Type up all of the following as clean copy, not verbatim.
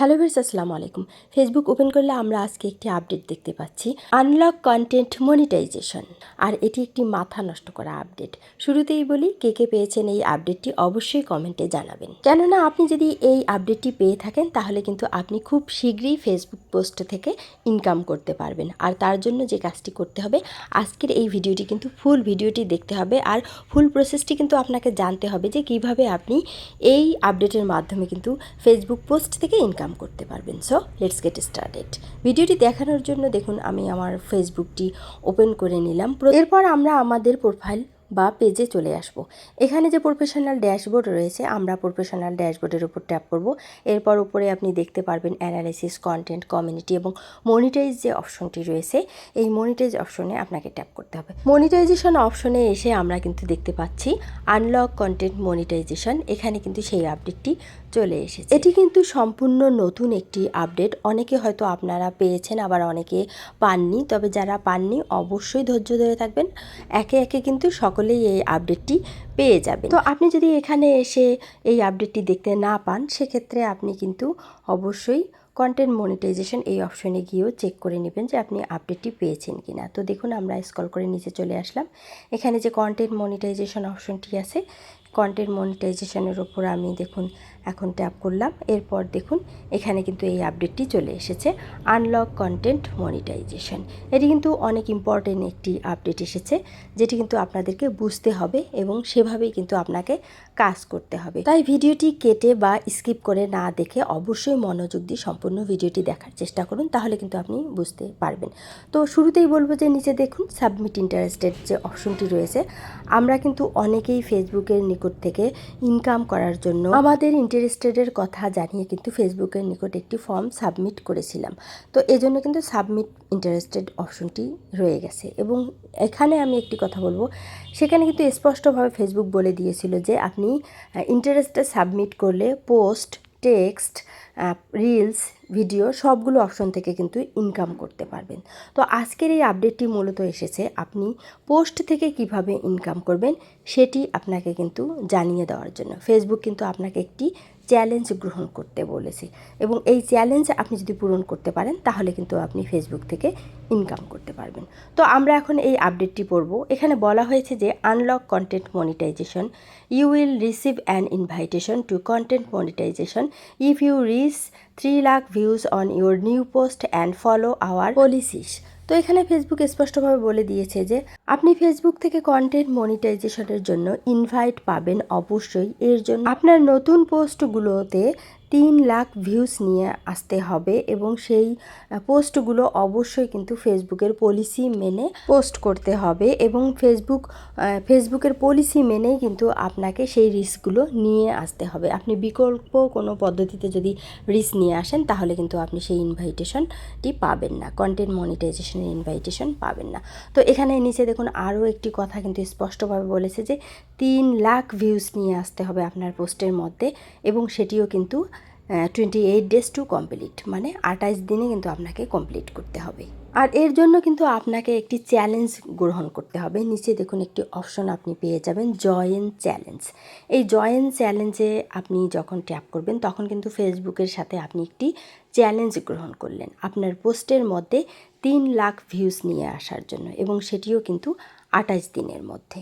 Hello viewers, আসসালামু আলাইকুম। Facebook open করলে আমরা আজকে একটি আপডেট দেখতে পাচ্ছি, আনলক কন্টেন্ট মনিটাইজেশন। আর এটি একটি মাথা নষ্ট করা আপডেট। শুরুতেই বলি, কে কে পেয়েছেন এই আপডেটটি অবশ্যই কমেন্টে জানাবেন। কেননা আপনি যদি এই আপডেটটি পেয়ে থাকেন তাহলে কিন্তু আপনি খুব শীঘ্রই ফেসবুক পোস্ট থেকে ইনকাম করতে পারবেন। আর তার জন্য যে কাজটি করতে হবে, আজকের এই ভিডিওটি কিন্তু ফুল ভিডিওটি দেখতে হবে। আর ফুল প্রসেসটি কিন্তু আপনাকে জানতে হবে যে কিভাবে আপনি এই আপডেটের মাধ্যমে কিন্তু ফেসবুক পোস্ট থেকে ইনকাম করতে পারবেন। So let's get started. ভিডিওটি দেখানোর জন্য দেখুন আমি আমার ফেসবুকটি ওপেন করে নিলাম। এরপর আমরা আমাদের প্রোফাইল বা পেজে চলে আসব। এখানে যে প্রফেশনাল ড্যাশবোর্ড রয়েছে, আমরা প্রফেশনাল ড্যাশবোর্ডের উপর ট্যাপ করব। এরপর উপরে আপনি দেখতে পারবেন অ্যানালাইসিস, কন্টেন্ট, কমিউনিটি এবং মনিটাইজ যে অপশনটি রয়েছে, এই মনিটাইজ অপশনে আপনাকে ট্যাপ করতে হবে। মনিটাইজেশন অপশনে এসে আমরা কিন্তু দেখতে পাচ্ছি আনলক কন্টেন্ট মনিটাইজেশন। এখানে কিন্তু সেই আপডেটটি চলে এসেছে। এটি কিন্তু সম্পূর্ণ নতুন একটি আপডেট। অনেকে হয়তো আপনারা পেয়েছেন, আবার অনেকে পাননি। তবে যারা পাননি অবশ্যই ধৈর্য ধরে থাকবেন, একে একে কিন্তু সকলেই এই আপডেটটি পেয়ে যাবেন। তো আপনি যদি এখানে এসে এই আপডেটটি দেখতে না পান, সেক্ষেত্রে আপনি কিন্তু অবশ্যই কন্টেন্ট মনিটাইজেশন এই অপশনে গিয়েও চেক করে নেবেন যে আপনি আপডেটটি পেয়েছেন কিনা। তো দেখুন আমরা স্ক্রল করে নিচে চলে আসলাম। এখানে যে কন্টেন্ট মনিটাইজেশন অপশনটি আছে, কন্টেন্ট মনিটাইজেশনের ওপর আমি দেখুন এখন ট্যাপ করলাম। এরপর দেখুন এখানে কিন্তু এই আপডেটটি চলে এসেছে, আনলক কন্টেন্ট মনিটাইজেশন। এটি কিন্তু অনেক ইম্পর্টেন্ট একটি আপডেট এসেছে, যেটি কিন্তু আপনাদেরকে বুঝতে হবে এবং সেভাবেই কিন্তু আপনাকে কাজ করতে হবে। তাই ভিডিওটি কেটে বা স্কিপ করে না দেখে অবশ্যই মনোযোগ দিয়ে সম্পূর্ণ ভিডিওটি দেখার চেষ্টা করুন, তাহলে কিন্তু আপনি বুঝতে পারবেন। তো শুরুতেই বলবো যে নিচে দেখুন সাবমিট ইন্টারেস্টেড যে অপশনটি রয়েছে, আমরা কিন্তু অনেকেই ফেসবুকের নিকট থেকে ইনকাম করার জন্য আমাদের ইন্টারেস্টেডের কথা জানিয়ে কিন্তু ফেসবুকের নিকট একটি ফর্ম সাবমিট করেছিলাম। তো এজন্য কিন্তু সাবমিট ইন্টারেস্টেড অপশনটি রয়ে গেছে। এবং এখানে আমি একটি কথা বলবো, সেখানে কিন্তু স্পষ্টভাবে ফেসবুক বলে দিয়েছিল যে আপনি ইন্টারেস্টে সাবমিট করলে পোস্ট, টেক্সট, রিলস, ভিডিও সবগুলো অপশন থেকে কিন্তু ইনকাম করতে পারবেন। তো আজকের এই আপডেটটি মূলত এসেছে আপনি পোস্ট থেকে কিভাবে ইনকাম করবেন সেটি আপনাকে কিন্তু জানিয়ে দেওয়ার জন্য। ফেসবুক কিন্তু আপনাকে একটি চ্যালেঞ্জ গ্রহণ করতে বলেছে এবং এই চ্যালেঞ্জ আপনি যদি পূরণ করতে পারেন তাহলে কিন্তু আপনি ফেসবুক থেকে ইনকাম করতে পারবেন। তো আমরা এখন এই আপডেটটি পড়ব। এখানে বলা হয়েছে যে unlock content monetization, you will receive an invitation to content monetization if you reach 3 lakh views on your new post and follow our policies. তো এখানে ফেসবুক স্পষ্টভাবে বলে দিয়েছে যে আপনি ফেসবুক থেকে কন্টেন্ট মনিটাইজেশনের জন্য ইনভাইট পাবেন অবশ্যই। এর জন্য আপনার নতুন পোস্টগুলোতে 3 লাখ ভিউজ নিয়ে আসতে হবে এবং সেই পোস্টগুলো অবশ্যই কিন্তু ফেসবুকের পলিসি মেনে পোস্ট করতে হবে এবং ফেসবুকের পলিসি মেনেই কিন্তু আপনাকে সেই রিস্কগুলো নিয়ে আসতে হবে। আপনি বিকল্প কোনো পদ্ধতিতে যদি রিস্ক নিয়ে আসেন তাহলে কিন্তু আপনি সেই ইনভাইটেশনটি পাবেন না, কন্টেন্ট মনিটাইজেশনের ইনভাইটেশন পাবেন না। তো এখানে নিচে দেখুন আরও একটি কথা কিন্তু স্পষ্টভাবে বলেছে যে 3 লাখ ভিউজ নিয়ে আসতে হবে আপনার পোস্টের মধ্যে এবং সেটিও কিন্তু 28 ডেজ টু কমপ্লিট, মানে 28 দিনে কিন্তু আপনাকে কমপ্লিট করতে হবে। আর এর জন্য কিন্তু আপনাকে একটি চ্যালেঞ্জ গ্রহণ করতে হবে। নিচে দেখুন একটি অপশন আপনি পেয়ে যাবেন, জয়েন চ্যালেঞ্জ। এই জয়েন চ্যালেঞ্জে আপনি যখন ট্যাপ করবেন তখন কিন্তু ফেসবুকের সাথে আপনি একটি চ্যালেঞ্জ গ্রহণ করলেন আপনার পোস্টের মধ্যে 3 লাখ ভিউজ নিয়ে আসার জন্য এবং সেটিও কিন্তু 28 দিনের মধ্যে।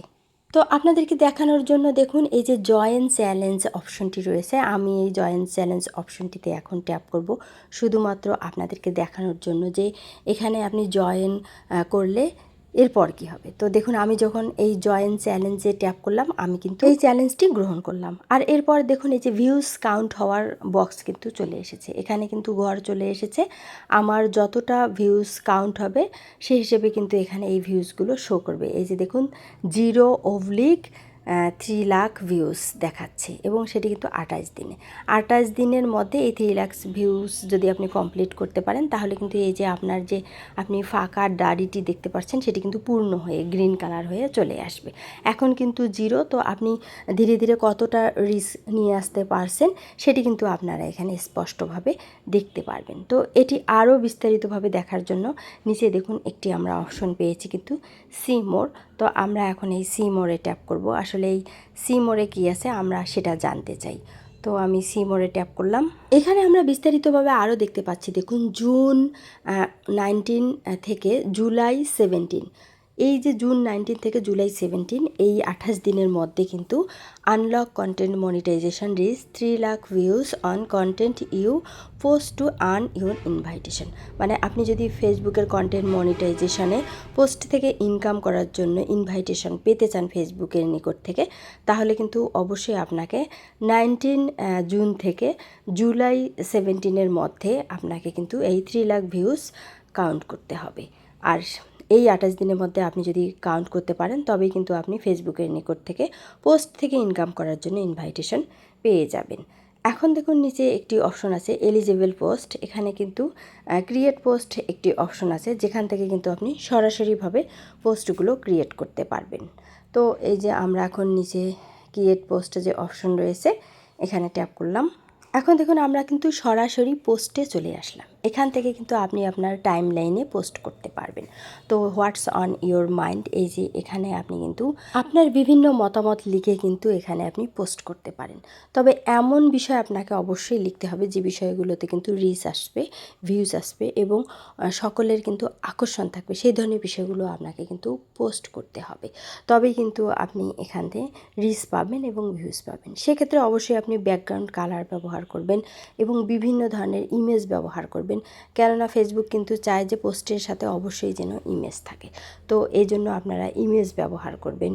তো আপনাদেরকে দেখানোর জন্য দেখুন এই যে জয়েন চ্যালেঞ্জ অপশনটি রয়েছে, আমি এই জয়েন চ্যালেঞ্জ অপশনটিতে এখন ট্যাপ করব শুধুমাত্র আপনাদেরকে দেখানোর জন্য যে এখানে আপনি জয়েন করলে এরপর কি হবে। তো দেখুন আমি যখন এই জয়েন চ্যালেঞ্জে ট্যাপ করলাম আমি কিন্তু এই চ্যালেঞ্জটি গ্রহণ করলাম। আর এরপর দেখুন এই যে ভিউজ কাউন্ট হওয়ার বক্স কিন্তু চলে এসেছে, এখানে কিন্তু ঘর চলে এসেছে। আমার যতটা ভিউজ কাউন্ট হবে সেই হিসেবে কিন্তু এখানে এই ভিউজগুলো শো করবে। এই যে দেখুন 0/3 লাখ ভিউজ দেখাচ্ছে এবং সেটি কিন্তু 28 দিনের মধ্যে এই 3 লাখ ভিউজ যদি আপনি কমপ্লিট করতে পারেন তাহলে কিন্তু এই যে আপনার যে আপনি ফাঁকা দাড়িটি দেখতে পাচ্ছেন সেটি কিন্তু পূর্ণ হয়ে গ্রিন কালার হয়ে চলে আসবে। এখন কিন্তু 0, তো আপনি ধীরে ধীরে কতটা রিস্ক নিয়ে আসতে পারছেন সেটি কিন্তু আপনারা এখানে স্পষ্টভাবে দেখতে পারবেন। তো এটি আরও বিস্তারিতভাবে দেখার জন্য নিচে দেখুন একটি আমরা অপশন পেয়েছি কিন্তু সি মোর। তো আমরা এখন এই সি মোরে ট্যাপ করব। আসলে এই সি মোরে কী আছে আমরা সেটা জানতে চাই। তো আমি সি মোড়ে ট্যাপ করলাম। এখানে আমরা বিস্তারিতভাবে আরও দেখতে পাচ্ছি, দেখুন জুন 19 থেকে জুলাই 17, এই যে জুন 19 থেকে জুলাই 17 এই 28 দিনের মধ্যে কিন্তু unlock content monetization reach 3 lakh views on content you post to earn your invitation. মানে আপনি যদি ফেসবুকের কন্টেন্ট মনিটাইজেশনে পোস্ট থেকে ইনকাম করার জন্য ইনভাইটেশন পেতে চান ফেসবুকের নিকট থেকে, তাহলে কিন্তু অবশ্যই আপনাকে 19 জুন থেকে জুলাই 17-এর মধ্যে আপনাকে কিন্তু এই 3 লাখ ভিউজ কাউন্ট করতে হবে। আর এই 28 দিনের মধ্যে আপনি যদি কাউন্ট করতে পারেন তবেই কিন্তু আপনি ফেসবুকের নিকট থেকে পোস্ট থেকে ইনকাম করার জন্য ইনভাইটেশন পেয়ে যাবেন। এখন দেখুন নিচে একটি অপশন আছে এলিজিবল পোস্ট, এখানে কিন্তু ক্রিয়েট পোস্ট একটি অপশন আছে, যেখান থেকে কিন্তু আপনি সরাসরিভাবে পোস্টগুলো ক্রিয়েট করতে পারবেন। তো এই যে আমরা এখন নিচে ক্রিয়েট পোস্টে যে অপশন রয়েছে এখানে ট্যাপ করলাম। এখন দেখুন আমরা কিন্তু সরাসরি পোস্টে চলে আসলাম। এখান থেকে কিন্তু আপনি আপনার টাইম লাইনে পোস্ট করতে পারবেন। তো হোয়াটস অন ইওর মাইন্ড, এই যে এখানে আপনি কিন্তু আপনার বিভিন্ন মতামত লিখে কিন্তু এখানে আপনি পোস্ট করতে পারেন। তবে এমন বিষয় আপনাকে অবশ্যই লিখতে হবে যে বিষয়গুলোতে কিন্তু রিচ আসবে, ভিউজ আসবে এবং সকলের কিন্তু আকর্ষণ থাকবে, সেই ধরনের বিষয়গুলো আপনাকে কিন্তু পোস্ট করতে হবে। তবেই কিন্তু আপনি এখান থেকে রিচ পাবেন এবং ভিউজ পাবেন। সেক্ষেত্রে অবশ্যই আপনি ব্যাকগ্রাউন্ড কালার ব্যবহার করবেন এবং বিভিন্ন ধরনের ইমেজ ব্যবহার করবেন, কেননা ফেসবুক কিন্তু চায় যে পোস্টের সাথে অবশ্যই যেন ইমেজ থাকে। তো এই জন্য আপনারা ইমেজ ব্যবহার করবেন,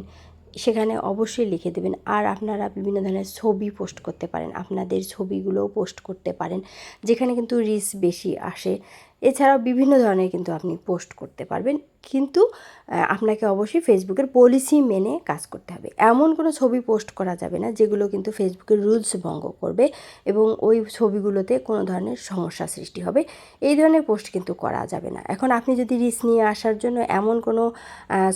সেখানে অবশ্যই লিখে দেবেন। আর আপনারা বিভিন্ন ধরনের ছবি পোস্ট করতে পারেন, আপনাদের ছবিগুলোও পোস্ট করতে পারেন, যেখানে কিন্তু রিচ বেশি আসে। এছাড়াও বিভিন্ন ধরনের কিন্তু আপনি পোস্ট করতে পারবেন, কিন্তু আপনাকে অবশ্যই ফেসবুকের পলিসি মেনে কাজ করতে হবে। এমন কোনো ছবি পোস্ট করা যাবে না যেগুলো কিন্তু ফেসবুকের রুলস ভঙ্গ করবে এবং ওই ছবিগুলোতে কোনো ধরনের সমস্যা সৃষ্টি হবে, এই ধরনের পোস্ট কিন্তু করা যাবে না। এখন আপনি যদি রিচ নিয়ে আসার জন্য এমন কোনো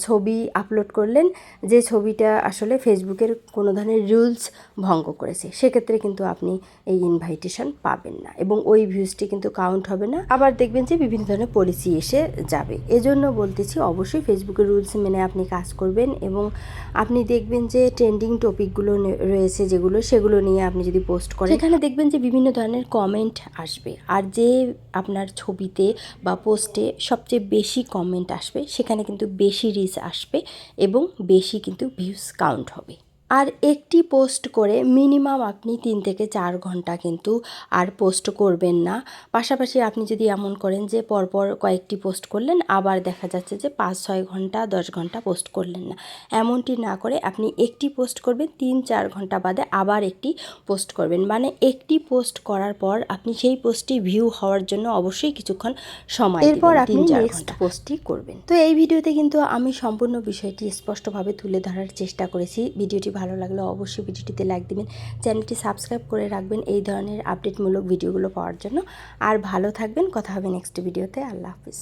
ছবি আপলোড করলেন যে ছবিটা আসলে ফেসবুকের কোনো ধরনের রুলস ভঙ্গ করেছে, সেক্ষেত্রে কিন্তু আপনি এই ইনভাইটেশন পাবেন না এবং ওই ভিউজটি কিন্তু কাউন্ট হবে না। আবার দেখবেন যে বিভিন্ন ধরনের পলিসি এসে যাবে। এজন্য বলতেছি অবশ্যই ফেসবুকের রুলস মেনে আপনি কাজ করবেন এবং আপনি দেখবেন যে ট্রেন্ডিং টপিকগুলো রয়েছে যেগুলো, সেগুলো নিয়ে আপনি যদি পোস্ট করেন, সেখানে দেখবেন যে বিভিন্ন ধরনের কমেন্ট আসবে। আর যে আপনার ছবিতে বা পোস্টে সবচেয়ে বেশি কমেন্ট আসবে সেখানে কিন্তু বেশি রিচ আসবে এবং বেশি কিন্তু ভিউজ কাউন্ট হবে। আর একটি পোস্ট করে মিনিমাম আপনি 3 থেকে 4 ঘন্টা কিন্তু আর পোস্ট করবেন না। পাশাপাশি আপনি যদি এমন করেন যে পরপর কয়েকটি পোস্ট করলেন, আবার দেখা যাচ্ছে যে 5-6 ঘন্টা 10 ঘন্টা পোস্ট করলেন না, এমনটি না করে আপনি একটি পোস্ট করবেন, 3-4 ঘন্টা বাদে আবার একটি পোস্ট করবেন। মানে একটি পোস্ট করার পর আপনি সেই পোস্টটি ভিউ হওয়ার জন্য অবশ্যই কিছুক্ষণ সময় দিবেন, এরপর আপনি নেক্সট পোস্টটি করবেন। তো এই ভিডিওতে কিন্তু আমি সম্পূর্ণ বিষয়টি স্পষ্টভাবে তুলে ধরার চেষ্টা করেছি। ভিডিওটি ভালো লাগলে অবশ্যই ভিডিওটিতে লাইক দিবেন, চ্যানেলটি সাবস্ক্রাইব করে রাখবেন এই ধরনের আপডেটমূলক ভিডিওগুলো পাওয়ার জন্য। আর ভালো থাকবেন, কথা হবে নেক্সট ভিডিওতে। আল্লাহ হাফিজ।